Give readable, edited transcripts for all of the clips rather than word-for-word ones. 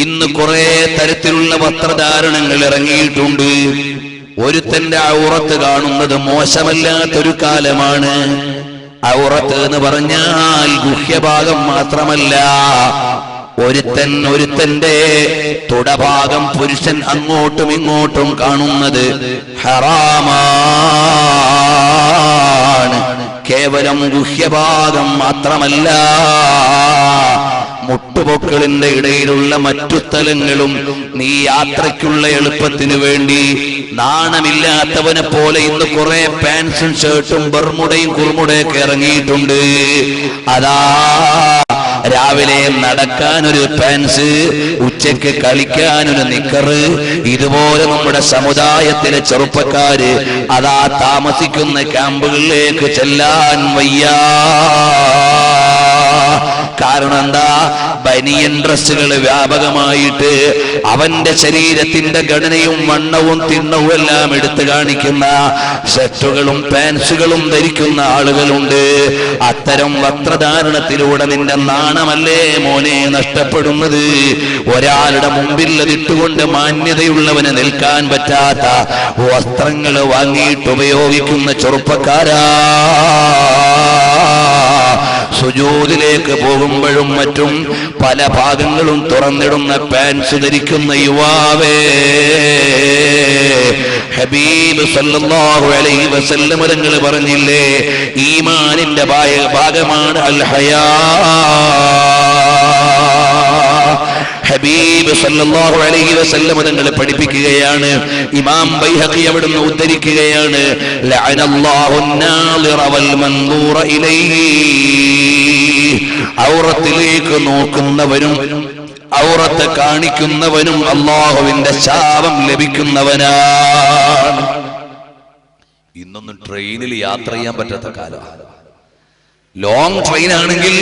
ഇന്ന് കുറെ തരത്തിലുള്ള വസ്ത്രധാരണങ്ങൾ ഇറങ്ങിയിട്ടുണ്ട്. ഒരുത്തന്റെ ഔറത്ത് കാണുന്നത് മോശമല്ലാത്തൊരു കാലമാണ്. ഔറത്ത് എന്ന് പറഞ്ഞാൽ ഗുഹ്യഭാഗം മാത്രമല്ല, ഒരുത്തന്റെ തുടഭാഗം പുരുഷൻ അങ്ങോട്ടും ഇങ്ങോട്ടും കാണുന്നത് ഹറാമാണ്. കേവലം ഗുഹ്യഭാഗം മാത്രമല്ല, മുട്ടുപൊക്കളിന്റെ ഇടയിലുള്ള മറ്റു സ്ഥലങ്ങളും നീ യാത്രയ്ക്കുള്ള എളുപ്പത്തിന് വേണ്ടി നാണമില്ലാത്തവനെ പോലെ ഇന്ന് കുറെ പാൻസും ഷർട്ടും ബർമുടയും കുർമുടയൊക്കെ ഇറങ്ങിയിട്ടുണ്ട്. അതാ രാവിലെ നടക്കാനൊരു പാൻസ്, ഉച്ചയ്ക്ക് കളിക്കാനൊരു നിക്കറ്. ഇതുപോലെ നമ്മുടെ സമുദായത്തിലെ ചെറുപ്പക്കാര് അതാ താമസിക്കുന്ന ക്യാമ്പുകളിലേക്ക് ചെല്ലാൻ വയ്യ. കാരണം എന്താ? ബനിയൻ ഡ്രസ്സുകൾ വ്യാപകമായിട്ട് അവന്റെ ശരീരത്തിന്റെ ഘടനയും വണ്ണവും തിണ്ണവും എല്ലാം എടുത്തു കാണിക്കുന്ന ഷർട്ടുകളും പാൻസുകളും ധരിക്കുന്ന ആളുകളുണ്ട്. അത്തരം വസ്ത്രധാരണത്തിലൂടെ നിന്റെ നാണമല്ലേ മോനെ നഷ്ടപ്പെടുന്നത്? ഒരാളുടെ മുമ്പിൽ അതിട്ടുകൊണ്ട് മാന്യതയുള്ളവന് നിൽക്കാൻ പറ്റാത്ത വസ്ത്രങ്ങൾ വാങ്ങിയിട്ട് ഉപയോഗിക്കുന്ന ചെറുപ്പക്കാരാ, സുജൂദിലേക്ക് പോകുമ്പോഴും മറ്റും പല ഭാഗങ്ങളും തുറന്നിടുന്ന പാൻസ് ധരിക്കുന്ന യുവാവേ, ഹബീബ് സല്ലല്ലാഹു അലൈഹി വസല്ലം തങ്ങൾ പറഞ്ഞില്ലേ, ഈമാനിന്റെ ഭാഗമാണ് അൽ ഹയാ. ഹബീബ് സല്ലല്ലാഹു അലൈഹി വസല്ലം തങ്ങൾ പഠിപ്പിക്കുകയാണ്. ഇമാം ബൈഹഖി അവിടുന്ന് ഉദ്ധരിക്കുകയാണ്, ലഅനല്ലാഹു നാളിറ വൽ മൻദൂറ ഇലൈഹി. ഔറത്തിലേക്ക് നോക്കുന്നവനും ഔറത്ത് കാണിക്കുന്നവനും അല്ലാഹുവിന്റെ ശാപം ലഭിക്കുന്നവനാണ്. ഇന്നൊന്നും ട്രെയിനിൽ യാത്ര ചെയ്യാൻ പറ്റാത്ത കാലമാണ്. ലോങ് ട്രെയിൻ ആണെങ്കിൽ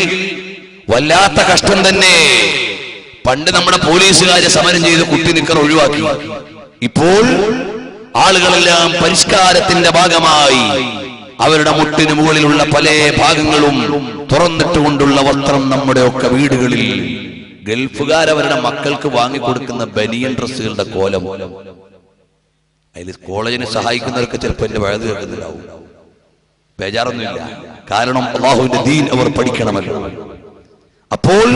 വല്ലാത്ത കഷ്ടം തന്നെ. പണ്ട് നമ്മുടെ പോലീസുകാരെ സമരം ചെയ്ത് കുട്ടി നിക്കർ ഒഴിവാക്കി. ഇപ്പോൾ ആളുകളെല്ലാം പരിഷ്കാരത്തിന്റെ ഭാഗമായി അവരുടെ മുട്ടിന് മുകളിലുള്ള പല ഭാഗങ്ങളും തുറന്നിട്ടുകൊണ്ടുള്ള വസ്ത്രം നമ്മുടെ ഒക്കെ വീടുകളിൽ. ഗൾഫുകാരവരുടെ മക്കൾക്ക് വാങ്ങിക്കൊടുക്കുന്ന ബനിയൻ ഡ്രസ്സുകളുടെ കോലം. അതിൽ കോളേജിനെ സഹായിക്കുന്നവർക്ക് ചിലപ്പോൾ എന്റെ വഴുത് കേൾക്കുന്നുണ്ടാവും. ബേജാറൊന്നുമില്ല, കാരണം അല്ലാഹുവിന്റെ ദീൻ അവർ പഠിക്കണമല്ലോ. അപ്പോൾ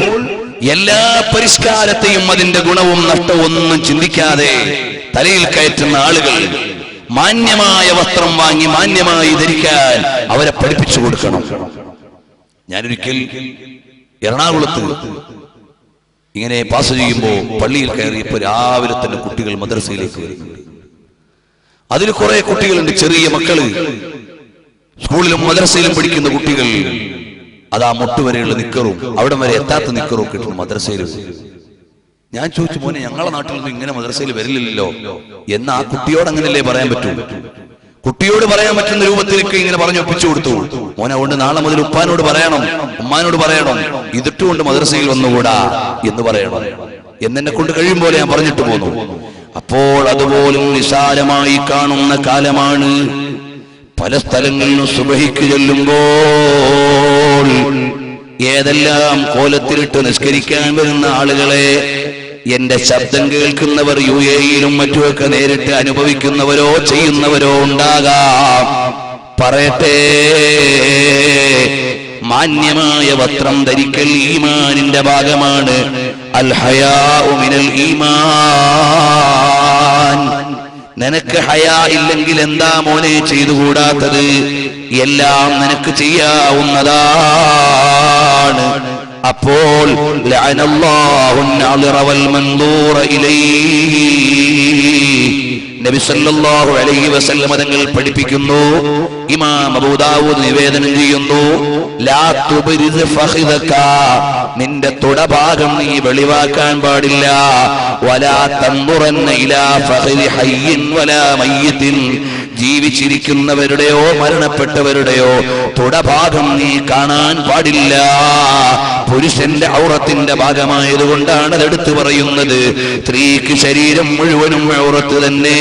എല്ലാ പരിഷ്കാരത്തെയും അതിന്റെ ഗുണവും നഷ്ടവും ഒന്നും ചിന്തിക്കാതെ തലയിൽ കയറ്റുന്ന ആളുകൾ മാന്യമായ വസ്ത്രം വാങ്ങി മാന്യമായി ധരിക്കാൻ അവരെ പഠിപ്പിച്ചു കൊടുക്കണം. ഞാനൊരിക്കൽ എറണാകുളത്ത് ഇങ്ങനെ പാസ് ചെയ്യുമ്പോ പള്ളിയിൽ കയറിയപ്പോ രാവിലെ തന്നെ കുട്ടികൾ മദ്രസയിലേക്ക് വരുന്നുണ്ട്. അതിൽ കുറെ കുട്ടികളുണ്ട്, ചെറിയ മക്കള്, സ്കൂളിലും മദ്രസയിലും പഠിക്കുന്ന കുട്ടികൾ. അതാ മുട്ടുവരെയുള്ള നിക്കറും അവിടം വരെ എത്താത്ത നിക്കറും ഒക്കെ ഇട്ടു മദ്രസയിൽ. ഞാൻ ചോദിച്ചു, മോനെ ഞങ്ങളെ നാട്ടിലൊന്നും ഇങ്ങനെ മദ്രസയിൽ വരില്ലല്ലോ എന്ന്. ആ കുട്ടിയോട് അങ്ങനല്ലേ പറയാൻ പറ്റൂ? കുട്ടിയോട് പറയാൻ പറ്റുന്ന രൂപത്തിലേക്ക് ഇങ്ങനെ പറഞ്ഞു ഒപ്പിച്ചു കൊടുത്തു. മോനെ, അതുകൊണ്ട് നാളെ മുതൽ ഉപ്പാനോട് പറയണം, ഉമ്മാനോട് പറയണം, ഇതിട്ടുകൊണ്ട് മദ്രസയിൽ വന്നുകൂടാ എന്ന് പറയണം. എന്നെ കൊണ്ട് കഴിയും പോലെ ഞാൻ പറഞ്ഞിട്ട് പോന്നു. അപ്പോൾ അതുപോലും നിസാരമായി കാണുന്ന കാലമാണ്. പല സ്ഥലങ്ങളിലും സുബഹിക്ക് ചെല്ലുമ്പോൾ ഏതെല്ലാം കോലത്തിലിട്ട് നിസ്കരിക്കാൻ വരുന്ന ആളുകളെ എന്റെ ശബ്ദം കേൾക്കുന്നവർ UAE-യിലും മറ്റുമൊക്കെ നേരിട്ട് അനുഭവിക്കുന്നവരോ ചെയ്യുന്നവരോ ഉണ്ടാകാം. പറയട്ടെ, മാന്യമായ വസ്ത്രം ധരിക്കൽ ഈമാനിന്റെ ഭാഗമാണ്. അൽ ഹയാഉ മിനൽ ഈമാൻ. നിനക്ക് ഹയാ ഇല്ലെങ്കിൽ എന്താ മോനെ ചെയ്തുകൂടാത്തത്? എല്ലാം നിനക്ക് ചെയ്യാവുന്നതാണ്. അപ്പോൾ ലഅനല്ലാഹു നാളിറ വൽ മൻദൂറ ഇലൈഹി. നബി സല്ലല്ലാഹു അലൈഹി വസല്ലം തങ്ങൾ പഠിപ്പിക്കുന്നു, ഇമാം അബൂ ദാവൂദ് നിവേദനം ചെയ്യുന്നു, ലാ തുബ്രിസ് ഫഖിദക. നിന്റെ തുടഭാഗം നീ വെളിവാക്കാൻ പാടില്ല. വലാ തൻദുറന്ന ഇലാ ഫഖിദി ഹയ്യിൻ വലാ മയ്യിത്തിൻ. ജീവിച്ചിരിക്കുന്നവരുടെയോ മരണപ്പെട്ടവരുടെയോ തുടഭാഗം നീ കാണാൻ പാടില്ല. പുരുഷന്റെ ഔറത്തിന്റെ ഭാഗമായതുകൊണ്ടാണ് അതെടുത്തു പറയുന്നത്. സ്ത്രീക്ക് ശരീരം മുഴുവനും ഔറത്ത് തന്നെ.